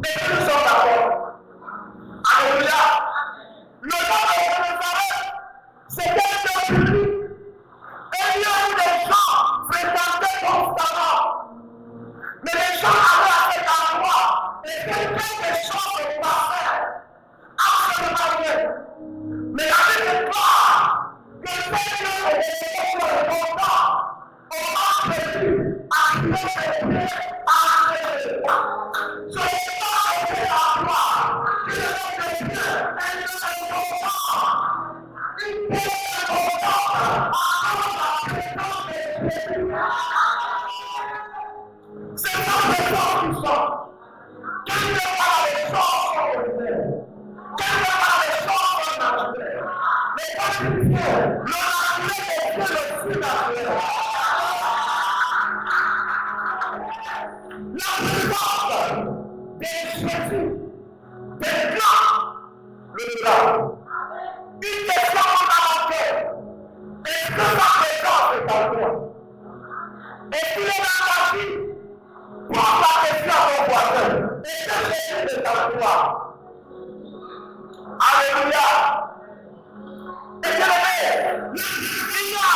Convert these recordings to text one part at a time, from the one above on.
Et nous sommes d'accord. Alléluia. Le nom de Jérusalem, c'était un lieu public. Un lieu où les gens fréquentaient constamment. Mais les gens allaient à cet endroit et quelque chose se passait. Absolument rien. Mais la Bible déclare que ces lieux étaient importants. On a Jésus à Dieu et Dieu à Jésus. Ce n'est pas été à toi. Le nom de Dieu est important. Il est important à la présence de Jésus. C'est pas les gens qui sont. Quand il n'y a pas les choses sont ordinaires. Quand il n'y a pas les choses sont naturelles. Mais quand il faut, le naturel est le surnaturel. La puissance des Jésus, des plans, le plan. Une question fondamentale. Est-ce que ta présence est en toi? Est-ce qu'il est dans ta vie? Prends la question à ton voisin. Est-ce que Jésus est en toi? Alléluia. Et je le mets. Il y a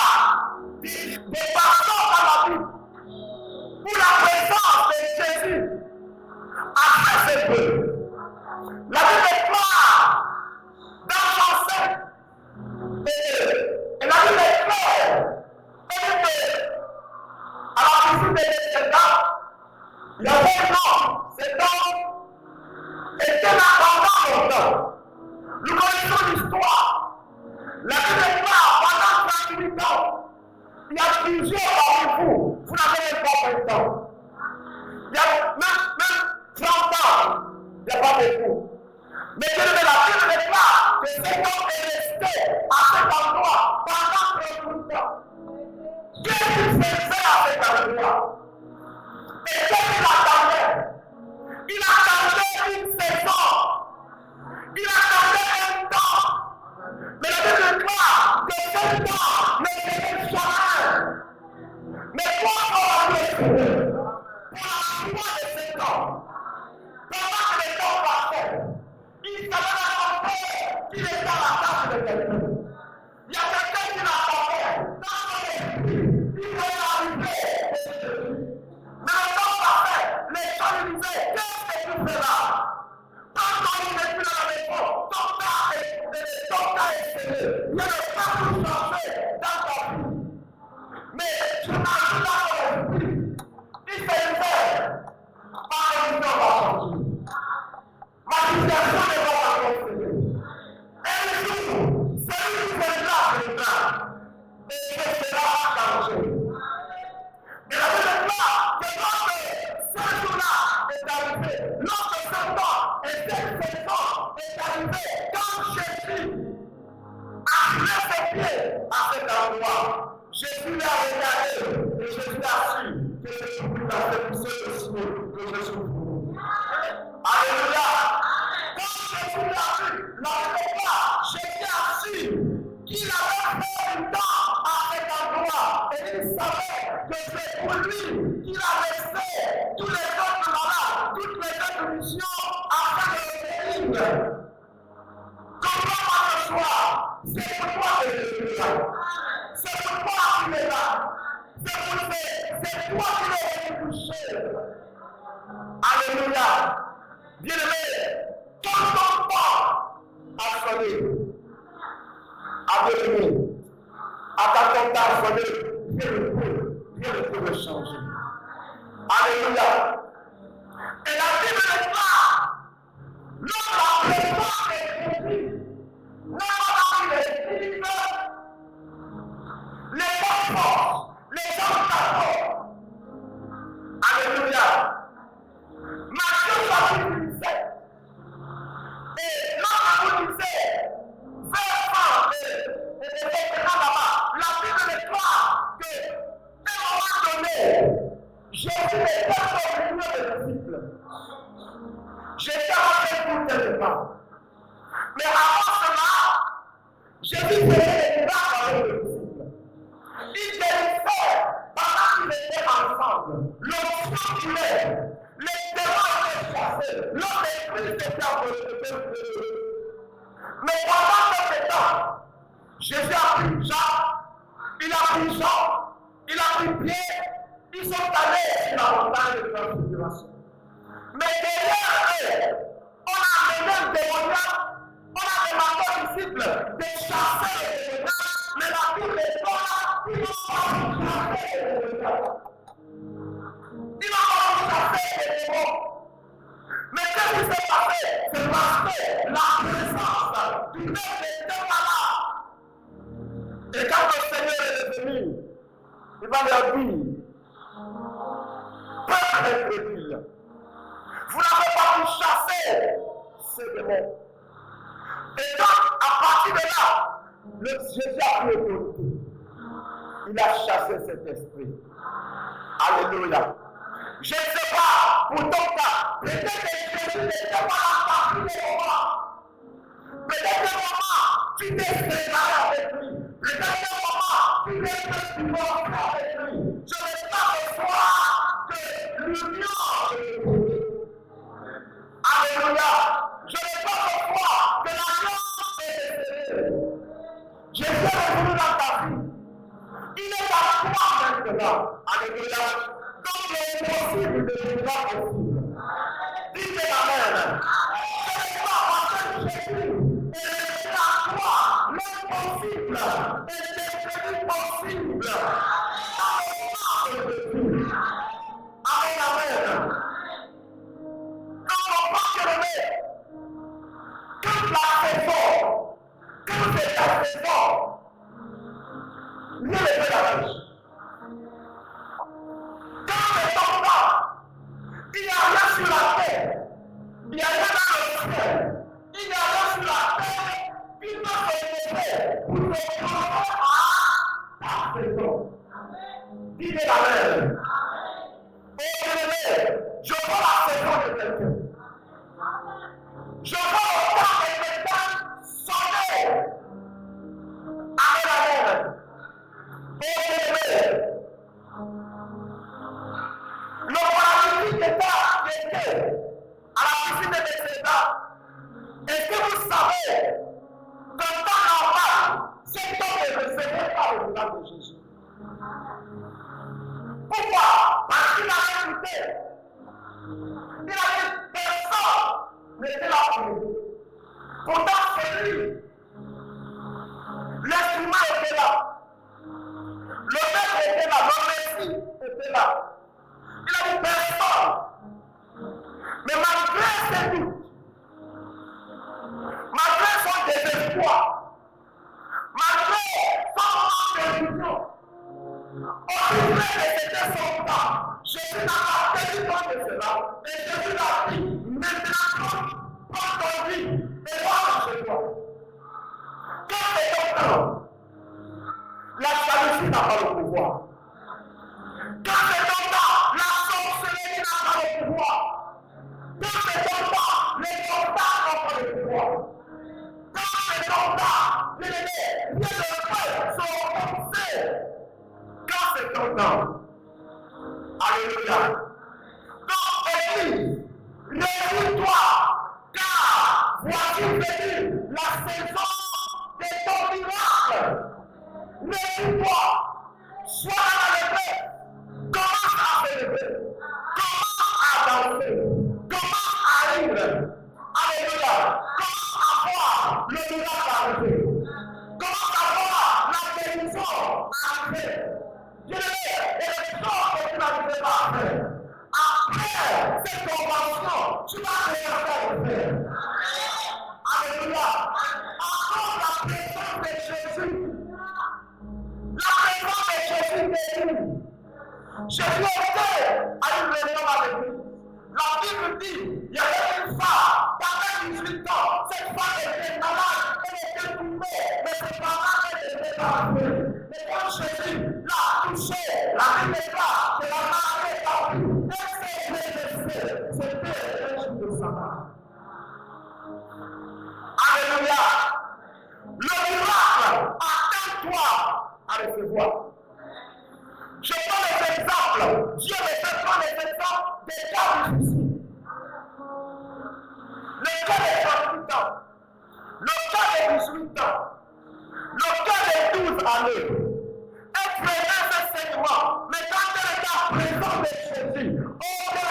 des pasteurs dans la vie où la présence de Jésus a fait ses preuves. La Bible déclare dans Jean 5 et la Bible déclare à la visite de cet homme, il y avait un homme, cet homme était là pendant longtemps. Nous connaissons l'histoire. La Bible déclare pendant 38 ans, il y a plusieurs parmi vous, vous n'avez même pas 20 ans. Il y a même 30 ans, il n'y a pas beaucoup. Mais la Bible déclare que cet homme est resté à cet endroit pendant 38 ans. Qu'est-ce qu'il faisait à cet endroit? Et qu'est-ce qu'il attendait? Il attendait une saison. Il attendait un temps. Mais la Bible déclare que ce temps ne serait jamais. Mais quoi on va dire pour la joie de cet homme? Pendant que les temps passaient, il savait encore qu'il était à la table de quelqu'un. Il y a quelqu'un qui l'attendait dans son esprit. Il voulait arriver. Mais le temps passait, les gens lui disaient, qu'est-ce que tu fais là? Quand il n'est plus dans la maison, ton cas est scellé. Il y a le temps pour changer dans ta vie. Mais tu n'as plus dans ton esprit. Il se disait, par une heure va changer. Ma situation n'est pas concernée. Un jour, celui qui est là, et que cela va changer. Et la Bible déclare que lorsque ce jour-là est arrivé, lorsque ce temps et cette saison est arrivée, quand Jésus a mis ses pieds à cet endroit, Jésus l'a regardé et Jésus a su que Jésus a fait pousser le ciel que Jésus voulait. Alléluia. Quand Jésus l'a vu, la déclare, Jésus a su qu'il avait fait un temps à cet endroit et il savait que c'est pour lui qu'il a laissé tous les autres malades, toutes les autres missions afin de le guérir. Comprends-moi ce soir, c'est pour toi que Jésus est là. C'est pour toi qu'il est là. C'est toi qui l'as touché. Alléluia. Bien-aimé, quand ton temps a sonné, avec nous, à ta temps a sonné, viens le pour changer. Alléluia. Et la Bible déclare, notre présence est Jésus, notre est Jésus, les bonnes forces, les hommes d'accord. Alléluia. Matthieu chapitre 17. Et lorsque vous lisez, vers et là-bas, la Bible déclare qu'à un moment donné, Jésus n'est pas comme les disciples. J'étais en train de vous pas. Mais avant cela, Jésus faisait des miracles avec les disciples. Il guérissait pendant qu'ils étaient ensemble. L'onction qu'il est, les démons étaient chassés. que l'autre esprit s'était envolé de Dieu. Mais pendant ce temps, Jésus a pris Jacques, il a pris Jean, il a pris Pierre, ils sont allés sur la montagne de transfiguration. Mais derrière eux, on a amené un démoniaque, on a demandé aux disciples de chasser les démoniaques, mais la Bible est là, ils n'ont pas chasser les démoniaques. Ils n'ont pas chasser les démons. Mais qu'est-ce qui s'est passé? C'est parce que la présence du Père était là. Et quand le Seigneur est venu, il va leur dire, peuple incrédule, vous n'avez pas pu chasser ces démons. Et donc, à partir de là, Jésus a pris autorité. Il a chassé cet esprit. Alléluia. Je ne sais pas, pour ton cas, peut-être que Jésus n'était pas la partie des moments. Peut-être que maman, tu t'es séparé avec lui. Peut-être que maman, tu t'es divorcé avec lui. Je ne sais pas le soir que l'union. Alléluia. Je ne sais pas le soir que l'alliance est décédée. Jésus est revenu dans ta vie. Il est à toi maintenant. Alléluia. Donc il est possible de devenir possible. Dites Amen. Je ne sais pas parce que Jésus est à toi l'impossible est devenu possible. Amen, amen. Donc on va se toute la saison, toute cette saison, Dieu le fait la vie. Quand le temps va, il n'y a rien sur la terre, il n'y a rien dans le ciel, il n'y a rien sur la terre, il peut se lever pour se rendre à la saison. Dites Amen. Oh bien-aimé, je vois la saison de quelqu'un. Je vois le temps de quelqu'un sonner. Amen, amen. Oh bien-aimé, le paralytique était à la piscine de Bethesda. Est-ce que vous savez qu'en temps normal, cet homme ne recevait pas le visage de Jésus? Pourquoi? Parce qu'il avait écouté. Il a dit personne n'était là pour lui. Pourtant, c'est lui. L'instrument était là. Le maître était là. Le Messie était là. Il a dit personne. Mais malgré ses doutes, malgré son désespoir, malgré son manque de vision, on dirait que c'était son temps. Jésus n'a pas tenu compte de cela. Et Jésus l'a dit, maintenant, prends ton vie et rentre chez toi. Quand c'est ton temps, la jalousie n'a pas le pouvoir. Quand c'est ton temps, la sorcellerie n'a pas le pouvoir. Quand c'est ton temps, les contacts n'ont pas le pouvoir. Quand c'est ton temps, les de feu sont commencés. Quand c'est ton temps, alléluia. Donc, Église, réjouis-toi, car voici venue la saison de ton miracle. Réjouis-toi, sois dans la lever, commence à célébrer, commence à danser, commence à rire. Alléluia. Commence à voir le miracle arriver. Commence à voir la guérison arriver. Bien-aimé, et les choses que tu n'arrivais pas à faire. Après cette convention, tu vas réussir à faire. Alléluia. Encore la présence de Jésus. La présence de Jésus guérit. Jésus était à une réunion avec lui. La Bible dit, il y avait une femme, pendant 18 ans, cette femme était malade, elle était tombée, mais ses parents étaient parfaits. Mais quand Jésus l'a touchée, la Bible est là, que la main est partie, elle s'est redressée. C'était un jour de sabbat. Alléluia. Le miracle, attends-toi à recevoir. Je prends les exemples. Dieu me fait prendre les exemples des cas difficiles. aller. Elle prenait ce segment, mais quand elle était en présence de Jésus, oh que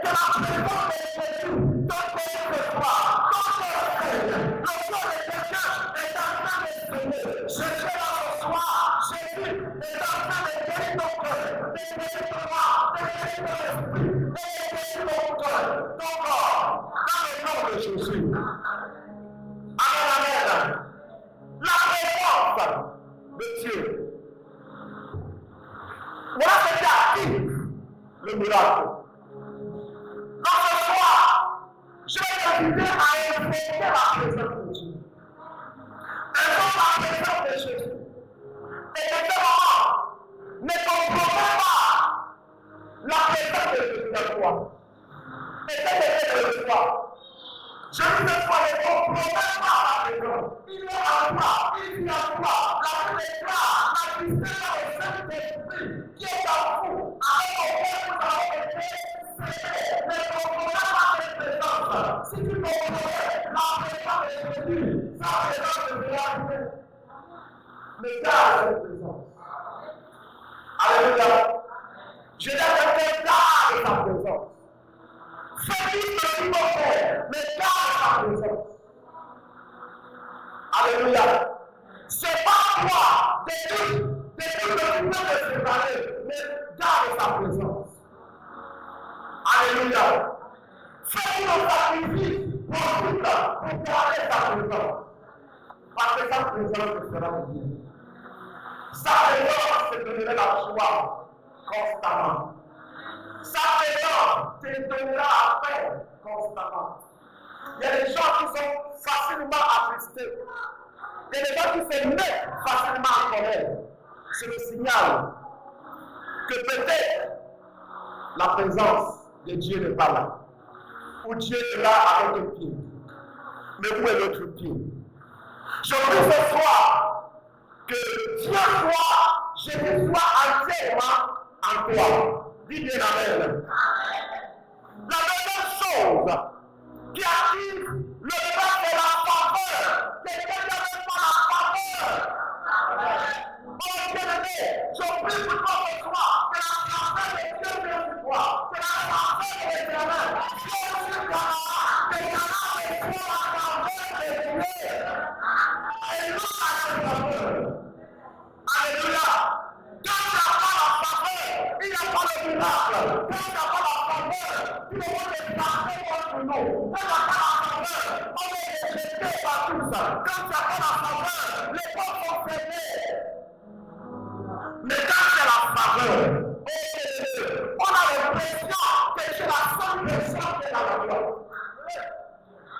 la présence de Jésus donne quelque fois. Quand elle prie, le corps de quelqu'un est en train de s'aimer. Je fais la reçoit. Jésus est en train de guérir ton cœur, de guérir ton âme, de guérir ton esprit, de guérir ton cœur, ton corps, dans le nom de Jésus. Amen, amen. La présence de Dieu. Voilà ce qui active le miracle. Dans ce soir, je vais t'inviter à invoquer la présence de Dieu. Invoque la présence de Jésus. Et de ce moment, ne compromets pas la présence de Jésus dans toi. Et c'est de toi. Je vous dis fois, ne compromets pas la présence. Il est en toi, il vit en toi. La déclare, la distinction au Saint-Esprit qui est en vous. Avec auquel nous avons été scellés. Ne compromets pas cette présence. Si tu compromets la présence de Jésus, sa présence de réalité. Mais garde cette présence. Alléluia. Je n'ai pas garde sa présence. Fais tout ce qu'il faut faire, mais garde sa présence. Alléluia. C'est pas toi, de tout le monde de séparer, mais garde sa présence. Alléluia. Fais tout le sacrifice pour tout ça, pour garder sa présence. Parce que sa présence te fera du bien. Sa présence te donnera la joie constamment. Sa présence te donnera la paix constamment. Il y a des gens qui sont facilement attristés. Il y a des gens qui se mettent facilement en colère. C'est le signal que peut-être la présence de Dieu n'est pas là. Ou Dieu est là avec un pied. Mais où est l'autre pied? Je prie ce soir que Dieu soit, Jésus soit entièrement en toi. Dis bien amen. La deuxième chose qui active le peuple de la faveur, c'est quelqu'un qui n'a pas la faveur. Oh bien-aimé, je prie pour toi ce soir que la faveur de Dieu vienne sur toi, que la faveur de l'Éternel vienne sur toi, que tu as avec toi la faveur de Dieu. Et non la faveur. Alléluia. Quand tu n'as pas la faveur, il n'y a pas de miracle. Quand tu n'as pas la faveur, tu ne peux pas passer contre nous. Quand tu n'as pas la faveur, on est rejeté par tous. Quand tu n'as pas la faveur, les portes sont fermées. Mais quand tu as la faveur, on a l'impression que tu es la seule personne qui est dans la gloire.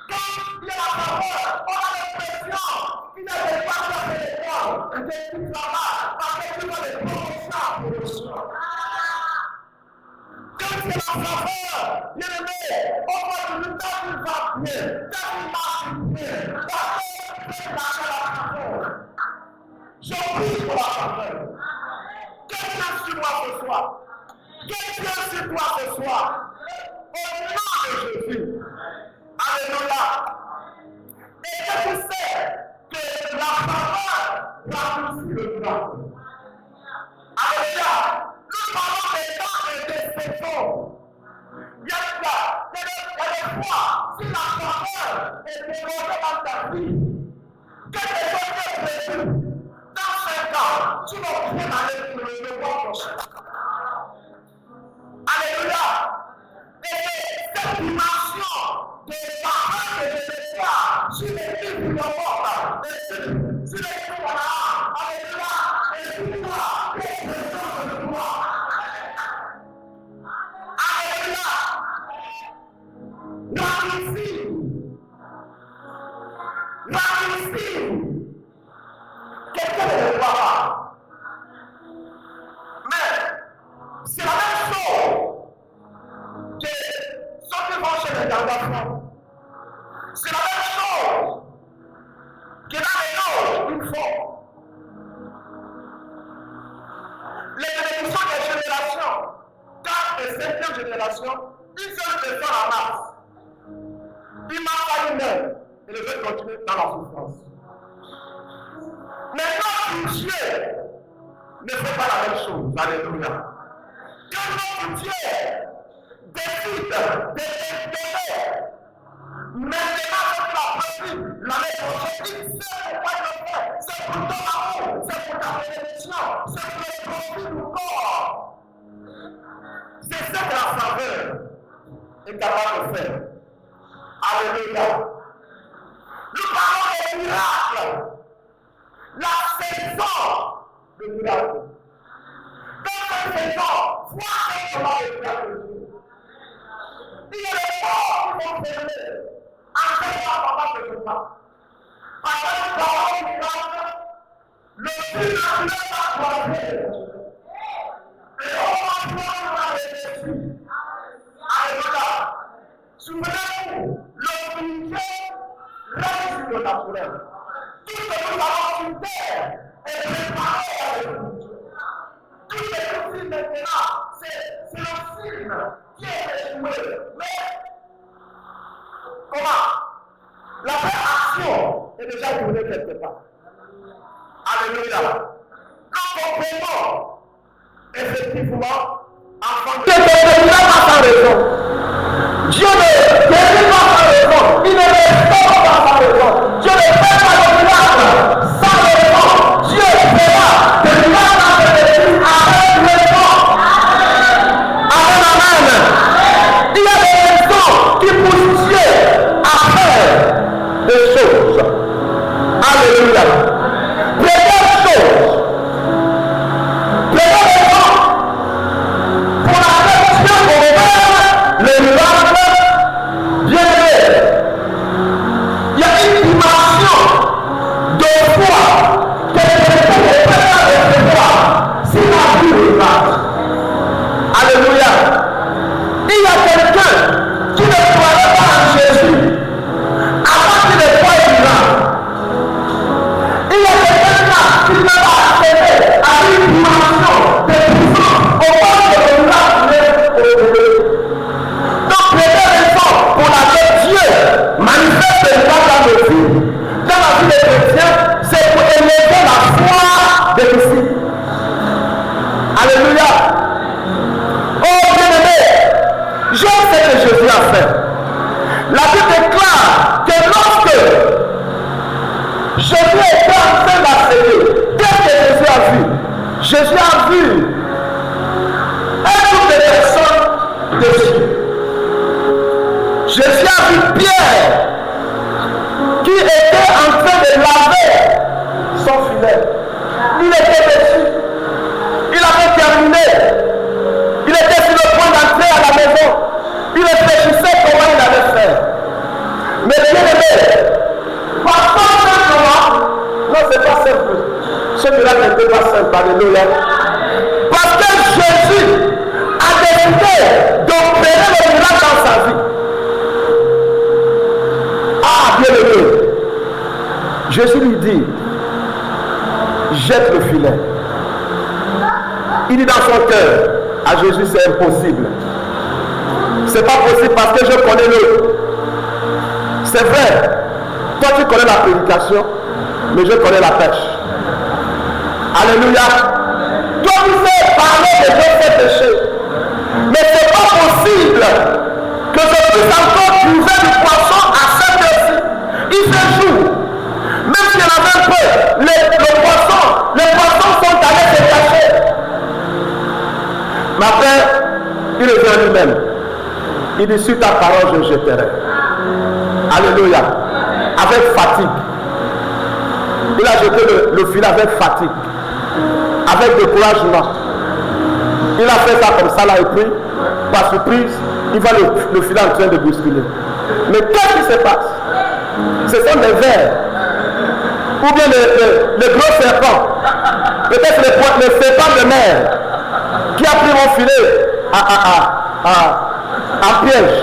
Quand il y a la faveur, on a l'impression qu'il n'y a pas de l'école, que tu travailles, parce que tu as des promotions pour le soir. Quand il y a la faveur, bien aimé, on va te dire que tu vas bien, que tu marches bien, parce que tu as la faveur. Je prie pour la faveur. Quelqu'un sur moi ce soir. Quelqu'un sur toi ce soir. Au nom de Jésus. Alléluia. Et que tu sais que la faveur raccourcit le temps. Alléluia. Nous parlons des temps et des saisons. Il y a des fois, si la faveur est développée dans ta vie, quelque chose est prévu. Dans 5 ans, tu vas bien aller pour le mois prochain. Alléluia. Et cette dimension de faveur et de l'espoir, sur les livres de mort, sur les livres de la alléluia, et sur toi, les présents de toi. Alléluia. Magnifique. Quelqu'un ne le voit pas. Mais c'est la même chose que ceux qui vont chez les garçons. C'est la même chose que dans les loges, ils font. Les bénédictions des générations, 4 et 5e génération, une seule personne en masse. Il m'a pas une main et le veut continuer dans la souffrance. Maintenant, notre Dieu ne fait pas la même chose. Alléluia. Quand notre Dieu décide d'aimer, maintenant avec la pratique, l'année prochaine, il sait pourquoi il le fait. C'est pour ton amour, c'est pour ta bénédiction, c'est pour le profit du corps. C'est ça que la saveur est capable de faire. Alléluia. Nous parlons des miracles. La saison de miracles. Dans cette saison, vois comment les miracles de Dieu. Il y a des morts qui vont s'élever. Après la parole de Dieu. Après la parole du miracle, le miracle va croiser. Et on va voir les esprits. Alléluia. Souvenez-vous, le ministère reste sur le naturel. Tout ce que nous avons sur terre est préparé avec nous. Tout ce que nous vivons maintenant, c'est le film qui est joué. Mais comment? La vraie action est déjà tournée quelque part. Alléluia. Quand on comprend effectivement, enfant de Dieu ne pas sa raison. Dieu ne guérit pas sa raison. Il ne restaure pas sa raison. Dieu ne fait pas de miracle sans raison. Dieu fera des miracles avec raison. Amen, amen. Il y a des raisons qui poussent Dieu à faire des choses. Alléluia. Première chose. Première raison pour laquelle Dieu opère les miracles. Il y a une dimension de foi que quelqu'un ne peut pas recevoir s'il a vu le miracle. Alléluia. Il y a quelqu'un qui ne croyait pas en Jésus avant qu'il ne voie le miracle. Il y a quelqu'un qui ne va pas accéder à une dimension de puissance au point que le miracle n'est opéré. Donc, première raison pour laquelle Dieu manifeste les miracles dans nos vies, dans la vie des chrétiens, c'est pour élever la foi des disciples. Alléluia. Oh bien-aimé, je sais que Jésus a fait. La Bible déclare que lorsque Jésus était en train d'enseigner, qu'est-ce que Jésus a vu un groupe de personnes dessus. Jésus a vu Pierre qui était en train de laver son filet. Il était dessus. Il avait terminé. Il était sur le point d'entrer à la maison. Il réfléchissait comment il allait faire. Mais bien aimé, parfois simplement, non, c'est pas simple. Ce miracle n'était pas simple. Alléluia. Parce que Jésus a décidé d'opérer le miracle dans sa vie. Ah, bien aimé, Jésus lui dit, jette le filet. Il dit dans son cœur, à Jésus c'est impossible. C'est pas possible parce que je connais l'autre. C'est vrai, toi tu connais la prédication, mais je connais la pêche. Alléluia. Toi tu sais parler de tes péchés, mais c'est pas possible que je puisse encore trouver du poisson à cette heure-ci. Il se joue. Même s'il y en avait un peu, les poissons sont allés se cacher. Mais après, il revient lui-même. Il dit, sur ta parole, je jetterai. Alléluia. Avec fatigue. Il a jeté le filet avec fatigue. Avec découragement. Il a fait ça comme ça là et puis, par surprise, il voit le filet en train de bousculer. Mais qu'est-ce qui se passe? Ce sont des vers. Ou bien le gros serpent. Peut-être le serpent de mer qui a pris mon filet en piège.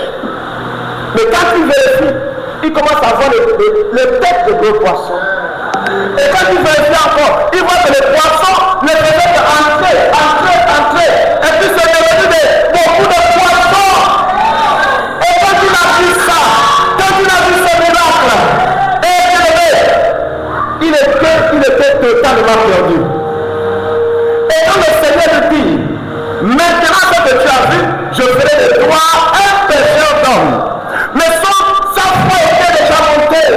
Mais quand il vérifie, il commence à voir les têtes de gros poissons. Et quand il vérifie encore, il voit que les poissons ne faisaient qu'entrer. Et puis c'est devenu beaucoup de poissons. Et quand il a vu ça, quand il a vu ce miracle, il était totalement pas perdu. Et quand le Seigneur lui dit, maintenant que tu as vu, je ferai de toi un pécheur d'homme. Mais sa foi était déjà montée.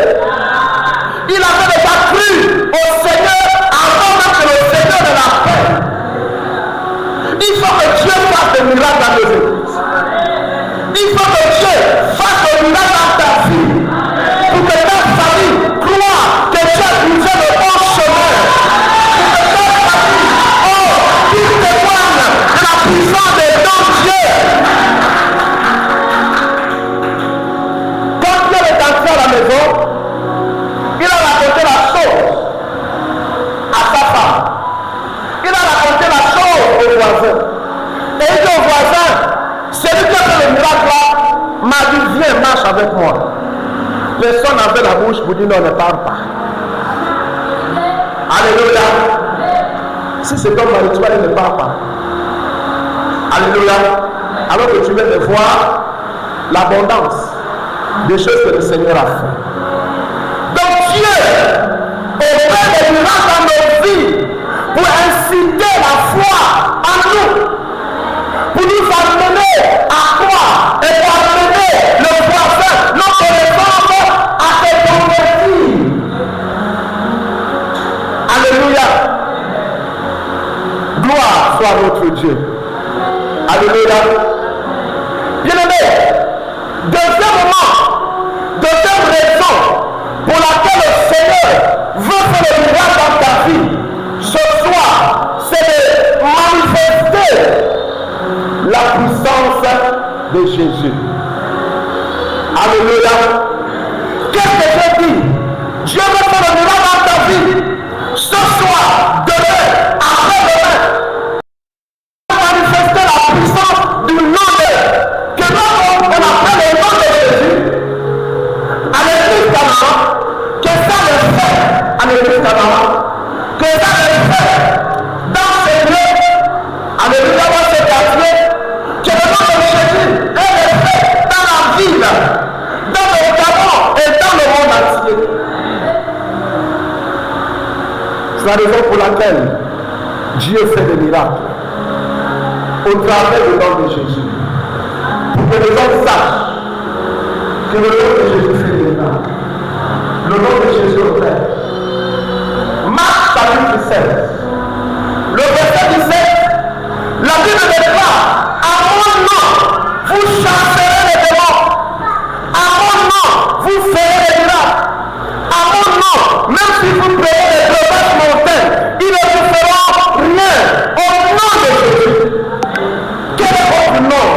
Il avait déjà cru au Seigneur avant même que le Seigneur ne l'appelle. Il faut que Dieu fasse des miracles dans nos églises. Il faut que Dieu fasse des miracles dans ta vie. Pour que ta famille croit que Dieu a brisé le bon chemin. Pour que ta famille, qu'il témoigne de la puissance des dons de Dieu. Quand Dieu est entré à la maison, il a raconté la chose à sa femme. Il a raconté la chose au voisin. Et il dit au voisin, celui qui a fait le miracle là, m'a dit, viens, marche avec moi. Personne n'avait la bouche pour dire non, ne parle pas. Alléluia. Si c'est ton mari, tu vas dire ne parle pas. Alléluia. Alors que tu viens de voir l'abondance des choses que le Seigneur a fait. Donc Dieu opère des miracles dans nos vies pour inciter la foi en nous, pour nous amener à croire et pour amener le voisin, notre femme à se convertir. Alléluia. Gloire soit à notre Dieu. Alléluia. Bien-aimé, deuxième raison pour laquelle le Seigneur veut faire le miracle dans ta vie ce soir, c'est de manifester la puissance de Jésus. Alléluia. Qu'est-ce que je dis? Dieu veut faire le miracle dans ta vie ce soir, demain, après-demain. Manifester la puissance du nom de que l'on appelle le nom de Jésus. À l'église Canaan, que ça le fait à l'église Canaan, que ça le fait dans ces lieux, alléluia, dans ces quartiers, que le nom de Jésus est le fait dans la ville, dans le Gabon et dans le monde entier. C'est la raison pour laquelle Dieu fait des miracles au travers du nom de Jésus. Pour que les hommes sachent que le nom de Jésus fait des miracles. Le nom de Jésus opère. Marc chapitre 16. Le verset 17, la Bible déclare, à mon nom, vous chasserez les démons. À mon nom, vous ferez les miracles. À mon nom, même si vous prenez les breuvages montagnes, ils ne vous feront rien. Au nom de Jésus. Quel est votre nom?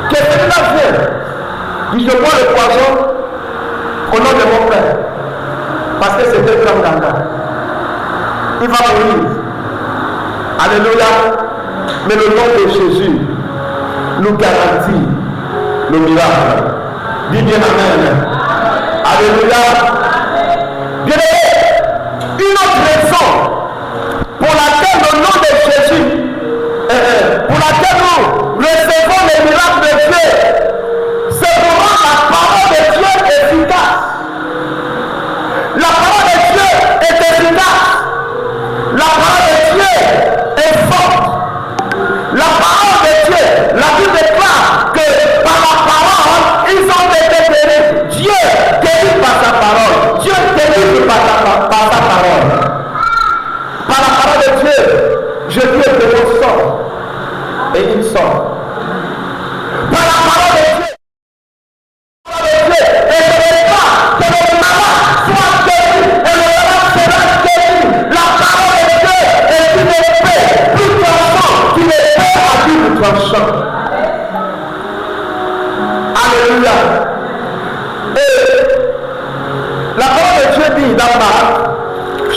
Que celui-là vienne. Il se boit le poison au nom de mon Père. Parce que c'était un ganga. Il va mourir. Alléluia. Mais le nom de Jésus nous garantit le miracle. Dis bien amen. Alléluia. Bien aimé, une autre raison pour laquelle le nom de Jésus, pour laquelle nous recevons les miracles de Dieu, c'est pour rendre la parole de Dieu efficace. La parole de Dieu est efficace. La parole de Dieu est forte. La parole de Dieu, la Bible déclare que par la parole, ils ont été guéris. Dieu guérit par sa parole. Dieu guérit par sa parole. Par la parole de Dieu, Jésus est démon sort. Et il sort. Par la parole de Dieu, et ce n'est pas que le malade soit guéri et le malade sera guéri. La parole de Dieu est une épée plus tranchante qu'une épée à double tranchant. Alléluia. Et la parole de Dieu dit dans Marc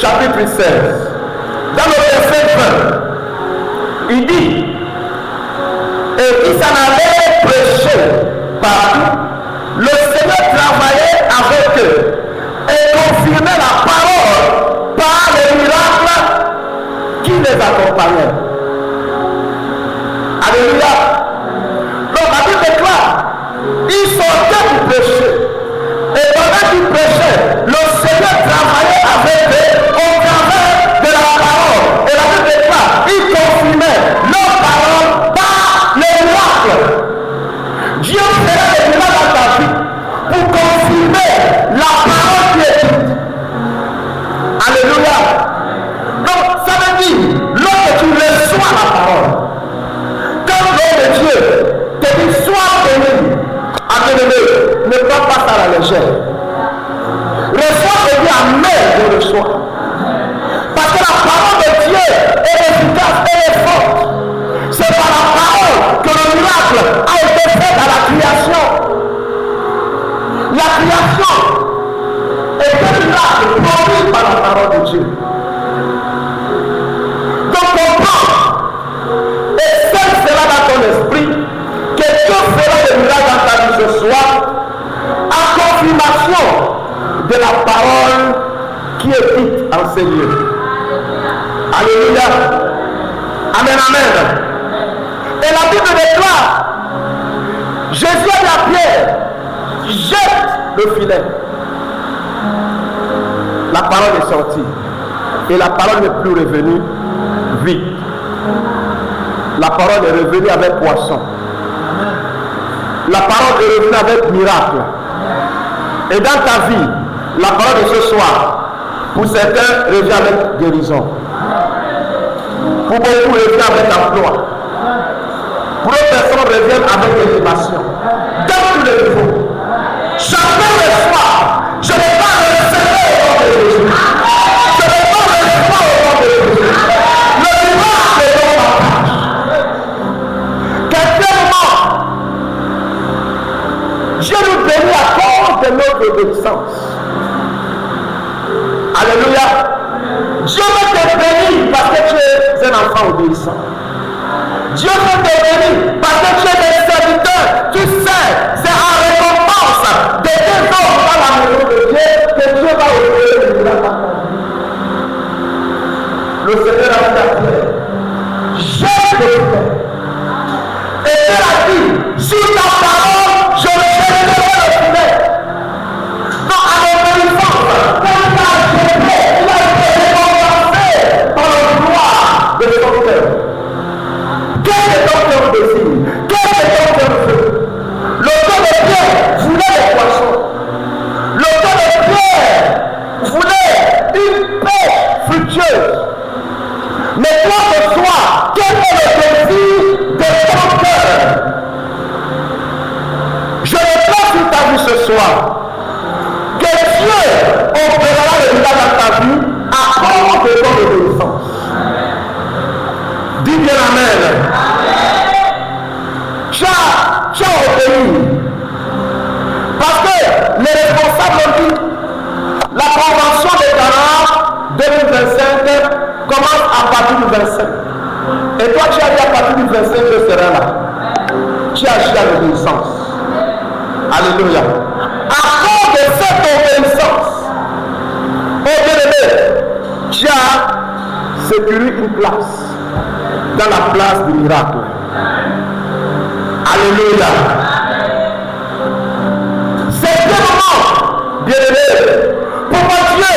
chapitre 16, dans le verset 20, il dit, et il s'en allait prêcher partout. Le Seigneur travaillait avec eux et confirmait la parole par les miracles qui les accompagnaient. Alléluia. Donc la Bible déclare, ils sortaient pour prêcher. Et pendant qu'ils prêchaient, le Seigneur travaillait avec eux au travers résurrection est un miracle produit par la parole de Dieu. Donc comprends, et seul sera dans ton esprit que Dieu fera des miracles dans ta vie ce soir, en confirmation de la parole qui est dite en ces lieux. Alléluia. Amen, amen. Et la Bible déclare, Jésus a dit à Pierre, jette le filet. La parole est sortie. Et la parole n'est plus revenue vide. La parole est revenue avec poisson. La parole est revenue avec miracle. Et dans ta vie, la parole de ce soir, pour certains, revient avec guérison. Pour beaucoup, revient avec emploi. Pour d'autres personnes, reviennent avec élévation. Dans tous les niveaux. Chacun reçoit. Je ne vais pas recevoir au nom de Jésus. Je ne vais pas recevoir au nom de Jésus. Le miracle est dans ma page. Quelqu'un, Dieu nous bénit à cause de notre obéissance. Alléluia. Dieu veut te bénir parce que tu es un enfant obéissant. Dieu veut te bénir parce que tu es un serviteur. Tu sais, c'est en récompense de tes hommes dans la maison de Dieu que Dieu va opérer le miracle. Le Seigneur a dit à Pierre, jette le filet. Et Dieu a dit, sur ta parole, je jetterai le filet. Donc à l'obéissance, quand il a jeté, il a été récompensé par la gloire de son cœur. Quel est ton cœur désir? Quel est ton cœur veut? Le cœur de Pierre voulait les poissons. Le cœur de Pierre voulait une paix fructueuse. Mais toi ce soir, quel est le désir de ton cœur? Je ne sais pas si tu as vu ce soir que Dieu opérera le miracle dans ta vie à cause de ton obéissance. Dis bien amen. Tu as obéi. Parce que les responsables ont dit la convention de Cana 2025 commence à partir du 25. Et toi tu as dit à partir du 25 je serai là. Tu as agi à l'obéissance. Alléluia. À cause de cette obéissance, oh bien-aimé, tu as sécurisé une place dans la place du miracle. Alléluia. C'est le moment, bien-aimé, pourquoi Dieu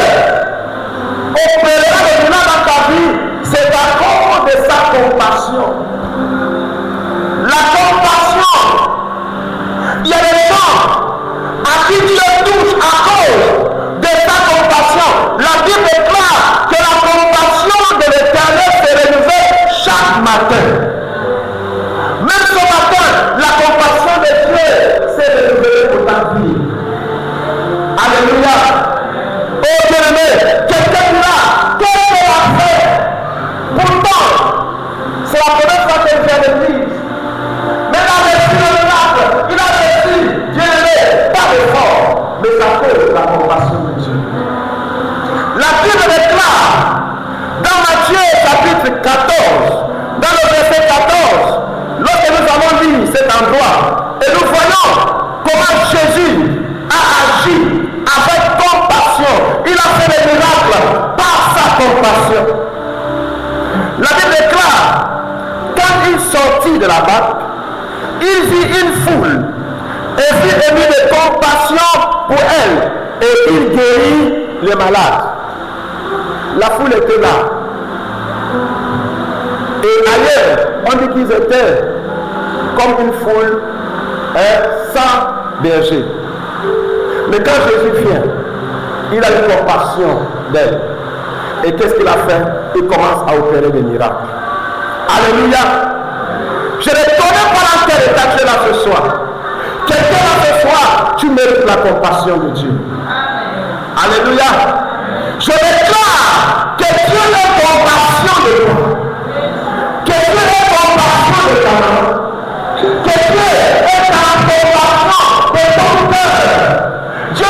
opérera le miracle dans ta vie, c'est à cause de sa compassion. La compassion. Il y a des gens à qui Dieu touche à cause de sa compassion. La Bible déclare que la compassion de l'Éternel se renouvelle chaque matin. Même ce matin, la compassion de Dieu s'est renouvelée pour ta vie. Alléluia. Oh bien-aimé, quelqu'un là, qu'est-ce qu'il a fait? Pourtant, c'est la première fois qu'il vient de l'église. Mais il a reçu le miracle. Il a reçu, bien-aimé, pas d'effort, mais à cause de la compassion de Dieu. La Bible déclare dans Matthieu chapitre 14, dans le verset 14, lorsque nous avons lu cet endroit, et nous voyons comment Jésus a agi avec compassion. Il a fait des miracles par sa compassion. La Bible déclare, quand il sortit de la barque, il vit une foule et fut ému de compassion pour elle et il guérit les malades. La foule était là. Et ailleurs, on dit qu'ils étaient comme une foule sans berger. Mais quand Jésus vient, il a eu compassion d'elle. Et qu'est-ce qu'il a fait? Il commence à opérer des miracles. Alléluia. Je ne connais pas dans quel état tu es là ce soir. Quelqu'un là ce soir, tu mérites la compassion de Dieu. Alléluia. Je déclare que Dieu ait compassion de toi. Que Dieu ait compassion de ta maman. Que Dieu ait compassion de ton cœur. Dieu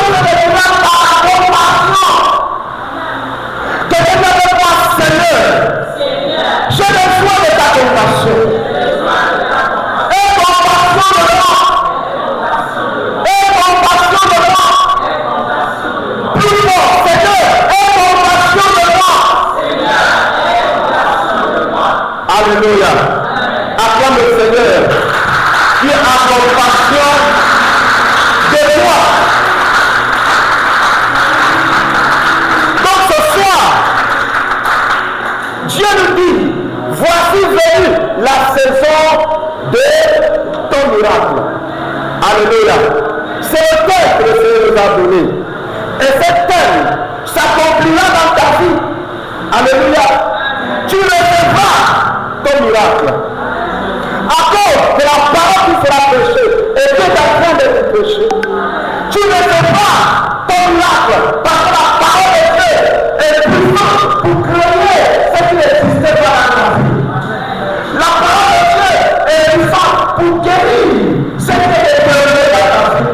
Dieu t'a donné. Et cet thème s'accomplira dans ta vie. Alléluia. Tu recevras ton miracle. À cause de la parole qui sera prêchée et Dieu est en train de prêcher. Tu recevras ton miracle parce que la parole de Dieu est puissante pour créer ce qui n'existait pas dans ta vie. La parole de Dieu est puissante pour guérir ce qui est perdu dans ta vie.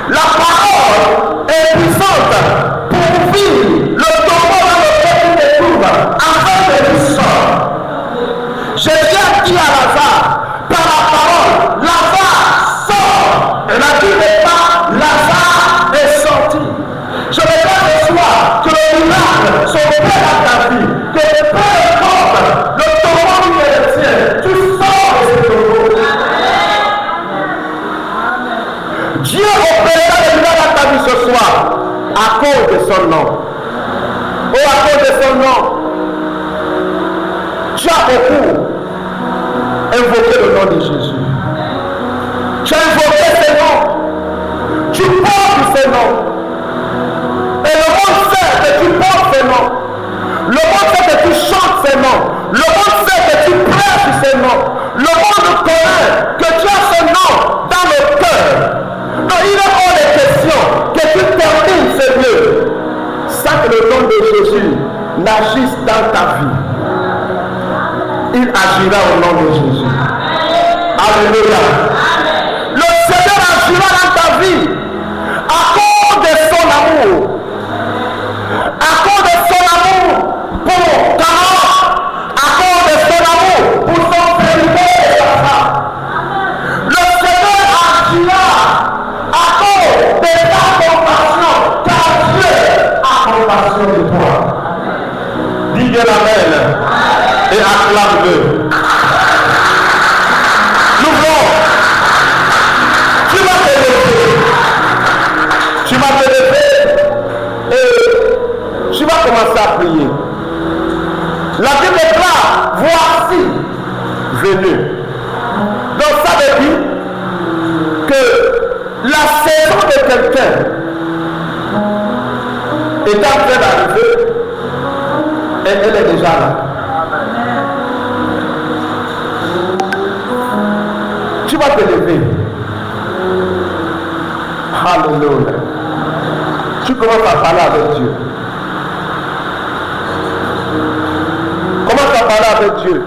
La parole est puissante pour vivre le tombeau dans lequel tu te trouves afin de lui sortir. Jésus a dit à Lazare, par la parole, Lazare sort. Et la Bible n'est pas, Lazare est sorti. Je regrette ce soir que le miracle soit fait dans ta vie, que peu importe le tombeau qui est le tien, tu sors de ce tombeau. Dieu opérera le miracle dans ta vie ce soir à cause de son nom. Oh, à cause de son nom. Tu as beaucoup invoqué le nom de Jésus. Tu as invoqué ses noms. Tu portes ses noms. Et le monde sait que tu portes ses noms. Le monde sait que tu chantes ses noms. Le monde sait que tu prêches ses noms. Le monde connaît que tu as ce nom dans le cœur. Donc il est hors de question que tu termines ce lieu sans que le nom de Jésus n'agisse dans ta vie. Il agira au nom de Jésus. Alléluia. Le Seigneur agira dans ta vie à cause de son amour. À cause de son amour pour ta mort. À cause de son amour pour son serviteur et sa femme. Le Seigneur agira à cause de ta compassion. Car Dieu a compassion de toi. Dis bien amen. Et acclame-le. L'ouvrons. Tu vas te lever. Tu vas te lever et tu vas commencer à prier. La Bible est là. Voici venu. Donc ça veut dire que la saison de quelqu'un est en train d'arriver et elle est déjà là. Tu vas te lever. Alléluia. Tu commences à parler avec Dieu. Commence à parler avec Dieu.